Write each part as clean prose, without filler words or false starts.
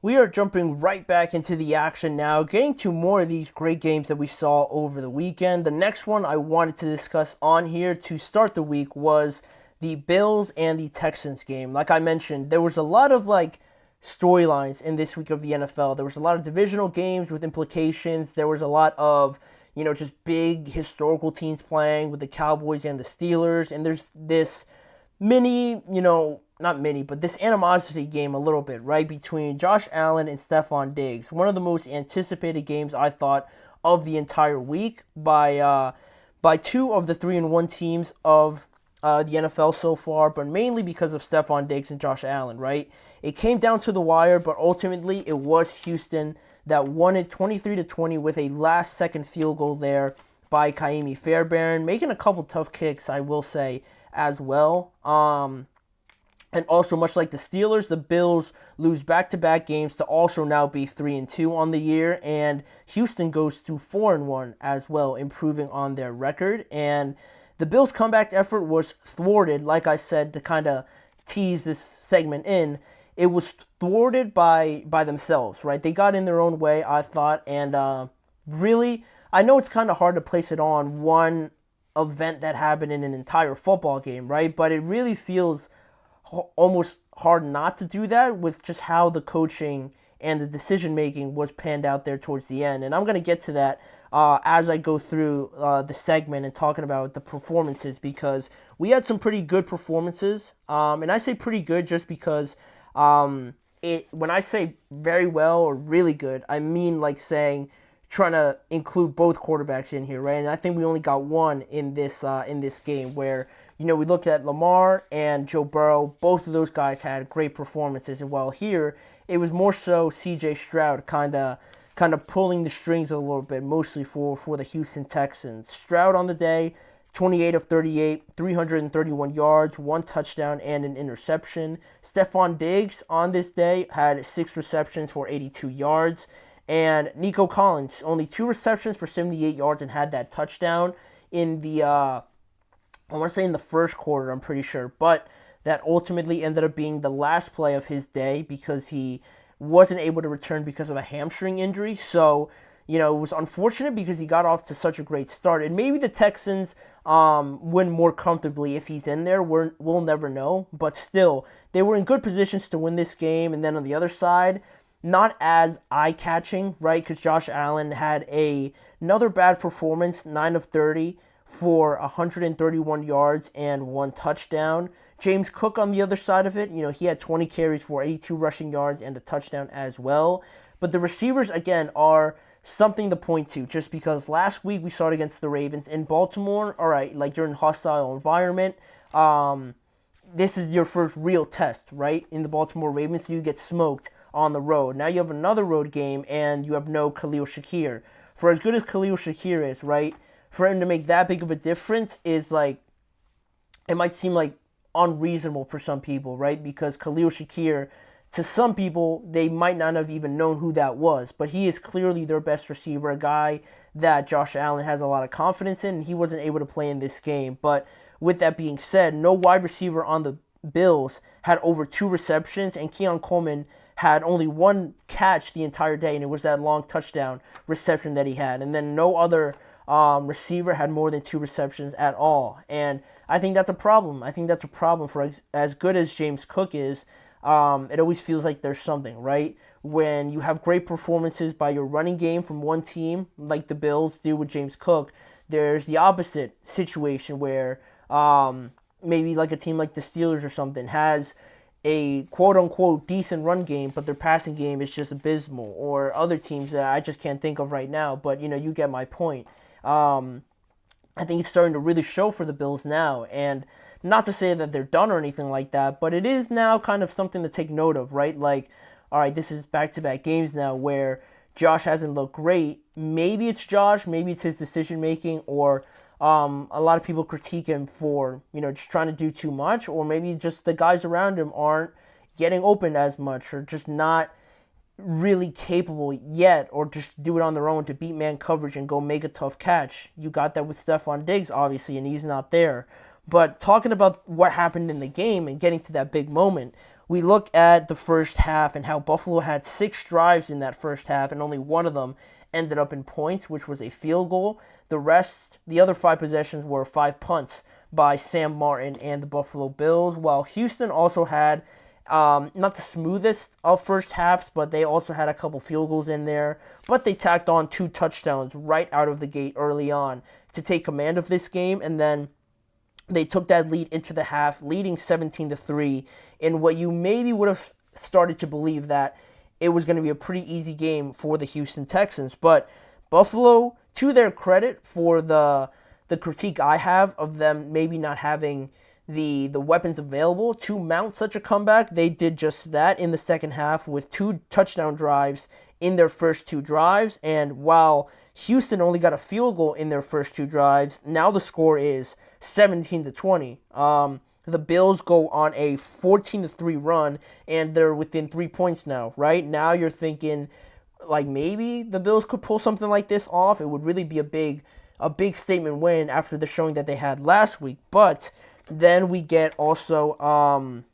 We are jumping right back into the action now, getting to more of these great games that we saw over the weekend. The next one I wanted to discuss on here to start the week was the Bills and the Texans game. Like I mentioned, there was a lot of storylines in this week of the NFL. There was a lot of divisional games with implications. There was a lot of, just big historical teams playing with the Cowboys and the Steelers. And there's this mini, not mini, but this animosity game a little bit, right, between Josh Allen and Stephon Diggs. One of the most anticipated games, I thought, of the entire week by two of the 3-1 teams of the NFL so far, but mainly because of Stephon Diggs and Josh Allen, right? It came down to the wire, but ultimately it was Houston that won it 23-20 with a last-second field goal there by Kaimi Fairbairn, making a couple tough kicks, I will say, as well. And also, much like the Steelers, the Bills lose back-to-back games to also now be 3-2 on the year, and Houston goes to 4-1 as well, improving on their record. And the Bills' comeback effort was thwarted, like I said, to kind of tease this segment in. It was thwarted by themselves, right? They got in their own way, I thought, and really, I know it's kind of hard to place it on one event that happened in an entire football game, right? But it really feels almost hard not to do that with just how the coaching and the decision making was panned out there towards the end. And I'm going to get to that as I go through the segment and talking about the performances, because we had some pretty good performances. And I say pretty good just because when I say very well or really good, I mean trying to include both quarterbacks in here, right? And I think we only got one in this game where, we looked at Lamar and Joe Burrow. Both of those guys had great performances. And while here, it was more so CJ Stroud kind of pulling the strings a little bit, mostly for the Houston Texans. Stroud on the day, 28 of 38, 331 yards, 1 touchdown, and an interception. Stephon Diggs on this day had 6 receptions for 82 yards. And Nico Collins, only 2 receptions for 78 yards and had that touchdown in the I want to say in the first quarter, I'm pretty sure, but that ultimately ended up being the last play of his day because he wasn't able to return because of a hamstring injury. So, it was unfortunate because he got off to such a great start. And maybe the Texans win more comfortably if he's in there. We'll never know. But still, they were in good positions to win this game. And then on the other side, not as eye-catching, right? Because Josh Allen had another bad performance, 9 of 30. For 131 yards and 1 touchdown. James Cook on the other side of it, he had 20 carries for 82 rushing yards and a touchdown as well. But the receivers, again, are something to point to, just because last week we saw it against the Ravens in Baltimore. All right, you're in a hostile environment. This is your first real test, right, in the Baltimore Ravens, so you get smoked on the road. Now you have another road game, and you have no Khalil Shakir. For as good as Khalil Shakir is, right, for him to make that big of a difference is it might seem unreasonable for some people, right? Because Khalil Shakir, to some people, they might not have even known who that was, but he is clearly their best receiver, a guy that Josh Allen has a lot of confidence in, and he wasn't able to play in this game. But with that being said, no wide receiver on the Bills had over 2 receptions, and Keon Coleman had only 1 catch the entire day, and it was that long touchdown reception that he had. And then no other receiver had more than 2 receptions at all. And I think that's a problem. I think that's a problem for as good as James Cook is. It always feels like there's something, right? When you have great performances by your running game from one team, like the Bills do with James Cook, there's the opposite situation where maybe a team like the Steelers or something has a quote-unquote decent run game, but their passing game is just abysmal, or other teams that I just can't think of right now, but you get my point. I think it's starting to really show for the Bills now, and not to say that they're done or anything like that, but it is now kind of something to take note of, right? All right, this is back-to-back games now where Josh hasn't looked great. Maybe it's Josh, maybe it's his decision-making, or a lot of people critique him for, just trying to do too much, or maybe just the guys around him aren't getting open as much, or just not really capable yet, or just do it on their own to beat man coverage and go make a tough catch. You got that with Stephon Diggs, obviously, and he's not there. But talking about what happened in the game and getting to that big moment, we look at the first half and how Buffalo had 6 drives in that first half, and only one of them ended up in points, which was a field goal. The other 5 possessions were 5 punts by Sam Martin and the Buffalo Bills, while Houston also had not the smoothest of first halves, but they also had a couple field goals in there. But they tacked on 2 touchdowns right out of the gate early on to take command of this game, and then they took that lead into the half, leading 17-3 in what you maybe would have started to believe that it was going to be a pretty easy game for the Houston Texans. But Buffalo, to their credit for the critique I have of them maybe not having the weapons available to mount such a comeback, they did just that in the second half with 2 touchdown drives in their first 2 drives. And while Houston only got a field goal in their first 2 drives, now the score is 17-20. The Bills go on a 14-3 run, and they're within 3 points now, right? Now you're thinking, like, maybe the Bills could pull something like this off. It would really be a big statement win after the showing that they had last week. But then we get also,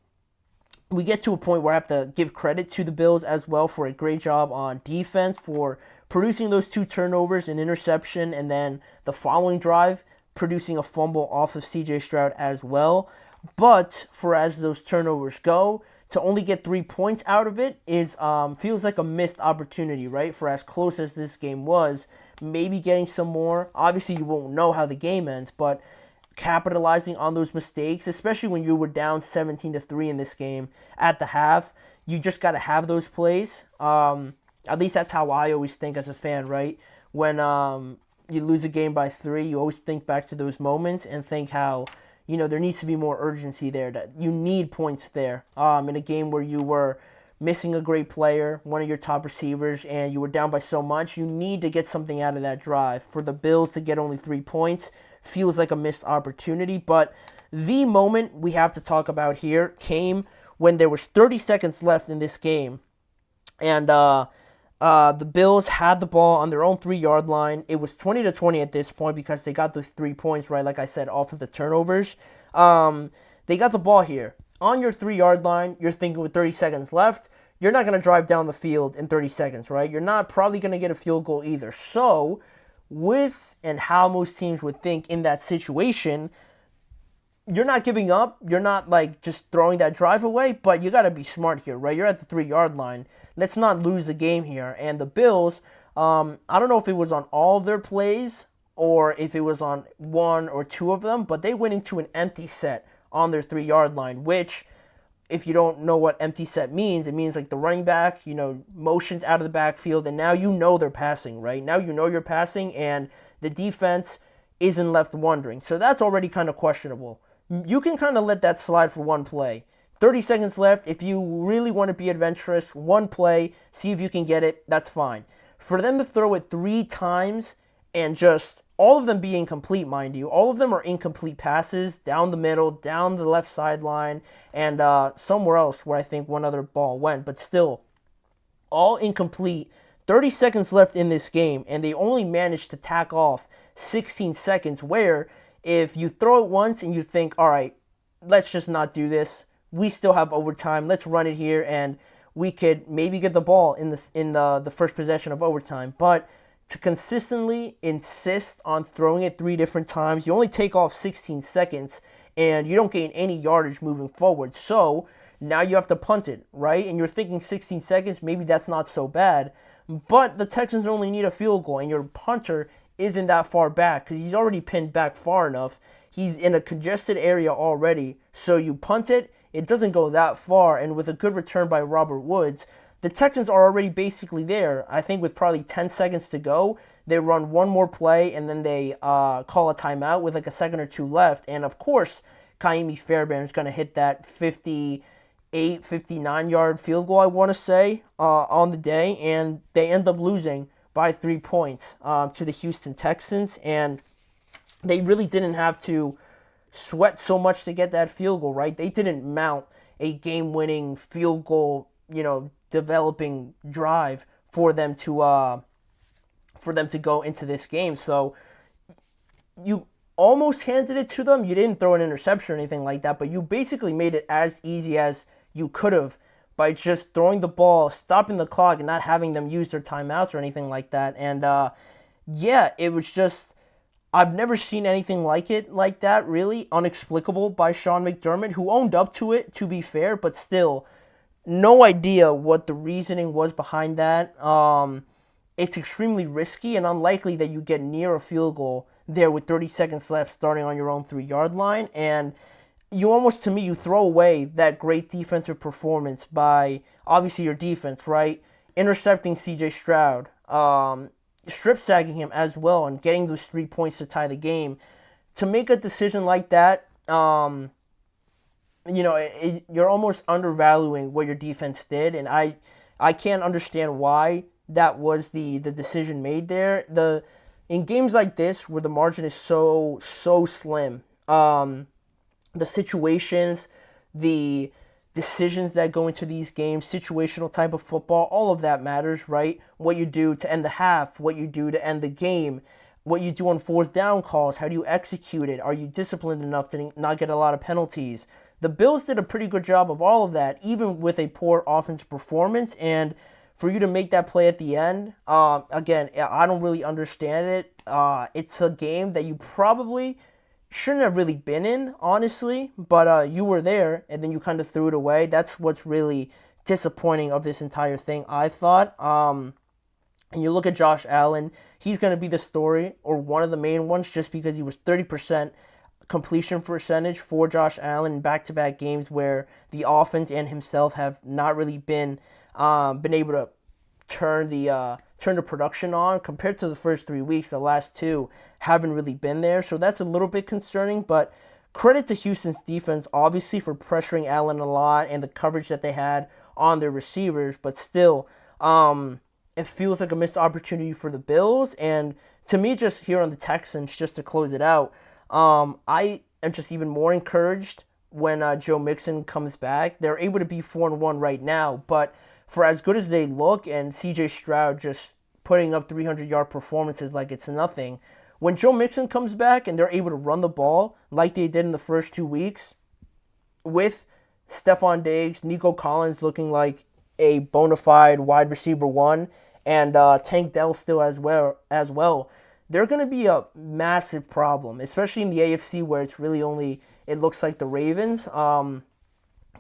we get to a point where I have to give credit to the Bills as well for a great job on defense, for producing those 2 turnovers, an interception, and then the following drive, producing a fumble off of CJ Stroud as well. But for as those turnovers go, to only get 3 points out of it is feels like a missed opportunity, right? For as close as this game was, maybe getting some more. Obviously, you won't know how the game ends, but capitalizing on those mistakes, especially when you were down 17-3 in this game at the half, you just got to have those plays. At least that's how I always think as a fan, right? When you lose a game by 3, you always think back to those moments and think how, there needs to be more urgency there, that you need points there. In a game where you were missing a great player, one of your top receivers, and you were down by so much, you need to get something out of that drive. For the Bills to get only 3 points feels like a missed opportunity, but the moment we have to talk about here came when there was 30 seconds left in this game, and the Bills had the ball on their own 3-yard line. It was 20-20 at this point because they got those 3 points, right, like I said, off of the turnovers. They got the ball here. On your 3-yard line, you're thinking with 30 seconds left, you're not going to drive down the field in 30 seconds, right? You're not probably going to get a field goal either. So, with and how most teams would think in that situation, you're not giving up. You're not like just throwing that drive away, but you got to be smart here, right? You're at the 3-yard line. Let's not lose the game here. And the Bills, I don't know if it was on all of their plays or if it was on 1 or 2 of them, but they went into an empty set on their 3-yard line, which, if you don't know what empty set means, it means like the running back, motions out of the backfield, and now they're passing, right? Now you're passing, and the defense isn't left wondering. So that's already kind of questionable. You can kind of let that slide for one play. 30 seconds left. If you really want to be adventurous, one play, see if you can get it, that's fine. For them to throw it 3 times and just all of them be incomplete, mind you. All of them are incomplete passes down the middle, down the left sideline, and somewhere else where I think one other ball went. But still, all incomplete. 30 seconds left in this game, and they only managed to tack off 16 seconds, where if you throw it once and you think, all right, let's just not do this. We still have overtime. Let's run it here, and we could maybe get the ball in the first possession of overtime. But to consistently insist on throwing it 3 different times, you only take off 16 seconds, and you don't gain any yardage moving forward. So now you have to punt it, right? And you're thinking 16 seconds, maybe that's not so bad. But the Texans only need a field goal, and your punter isn't that far back because he's already pinned back far enough. He's in a congested area already. So you punt it. It doesn't go that far, and with a good return by Robert Woods, the Texans are already basically there. I think with probably 10 seconds to go, they run one more play, and then they call a timeout with like a second or 2 left. And of course, Kaimi Fairbairn's going to hit that 58, 59-yard field goal, I want to say, on the day. And they end up losing by 3 points to the Houston Texans. And they really didn't have to sweat so much to get that field goal, right? They didn't mount a game-winning field goal, developing drive for them to go into this game. So you almost handed it to them. You didn't throw an interception or anything like that, but you basically made it as easy as you could have by just throwing the ball, stopping the clock, and not having them use their timeouts or anything like that. And yeah, it was just, I've never seen anything like it like that, really inexplicable by Sean McDermott, who owned up to it, to be fair, but still, no idea what the reasoning was behind that. It's extremely risky and unlikely that you get near a field goal there with 30 seconds left starting on your own 3-yard line. And you almost, to me, you throw away that great defensive performance by, obviously, your defense, right? Intercepting CJ Stroud, strip sacking him as well, and getting those 3 points to tie the game. To make a decision like that, you're almost undervaluing what your defense did, and I can't understand why that was the decision made there. In games like this where the margin is so slim, the situations, the decisions that go into these games, situational type of football, all of that matters, right? What you do to end the half, what you do to end the game, what you do on fourth down calls, how do you execute it? Are you disciplined enough to not get a lot of penalties? The Bills did a pretty good job of all of that, even with a poor offensive performance. And for you to make that play at the end, again, I don't really understand it. It's a game that you probably shouldn't have really been in, honestly, but you were there, and then you kind of threw it away. That's what's really disappointing of this entire thing, I thought. And you look at Josh Allen, he's going to be the story, or one of the main ones, just because he was 30% completion percentage for Josh Allen in back-to-back games where the offense and himself have not really been able to turn the production on compared to the first 3 weeks. The last two haven't really been there, so that's a little bit concerning. But credit to Houston's defense, obviously, for pressuring Allen a lot and the coverage that they had on their receivers. But still, it feels like a missed opportunity for the Bills. And to me, just here on the Texans, just to close it out, I am just even more encouraged when Joe Mixon comes back. They're able to be 4-1 right now, but for as good as they look, and CJ Stroud just putting up 300-yard performances like it's nothing, when Joe Mixon comes back and they're able to run the ball like they did in the first 2 weeks, with Stephon Diggs, Nico Collins looking like a bona fide wide receiver one, and Tank Dell still as well, they're going to be a massive problem, especially in the AFC where it's really only, it looks like the Ravens.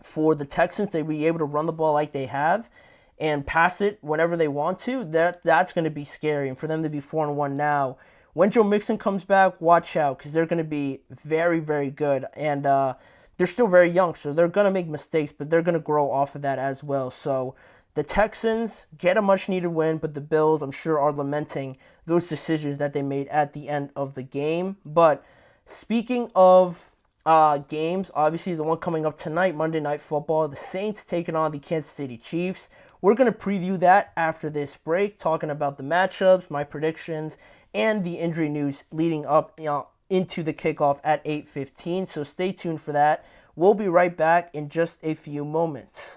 For the Texans, they'll be able to run the ball like they have and pass it whenever they want to. That's going to be scary. And for them to be 4-1 now, when Joe Mixon comes back, watch out, because they're going to be very, very good. And they're still very young, so they're going to make mistakes, but they're going to grow off of that as well. So the Texans get a much-needed win, but the Bills, I'm sure, are lamenting those decisions that they made at the end of the game. But speaking of games, obviously the one coming up tonight, Monday Night Football, the Saints taking on the Kansas City Chiefs. We're going to preview that after this break, talking about the matchups, my predictions, and the injury news leading up into the kickoff at 8:15. So stay tuned for that. We'll be right back in just a few moments.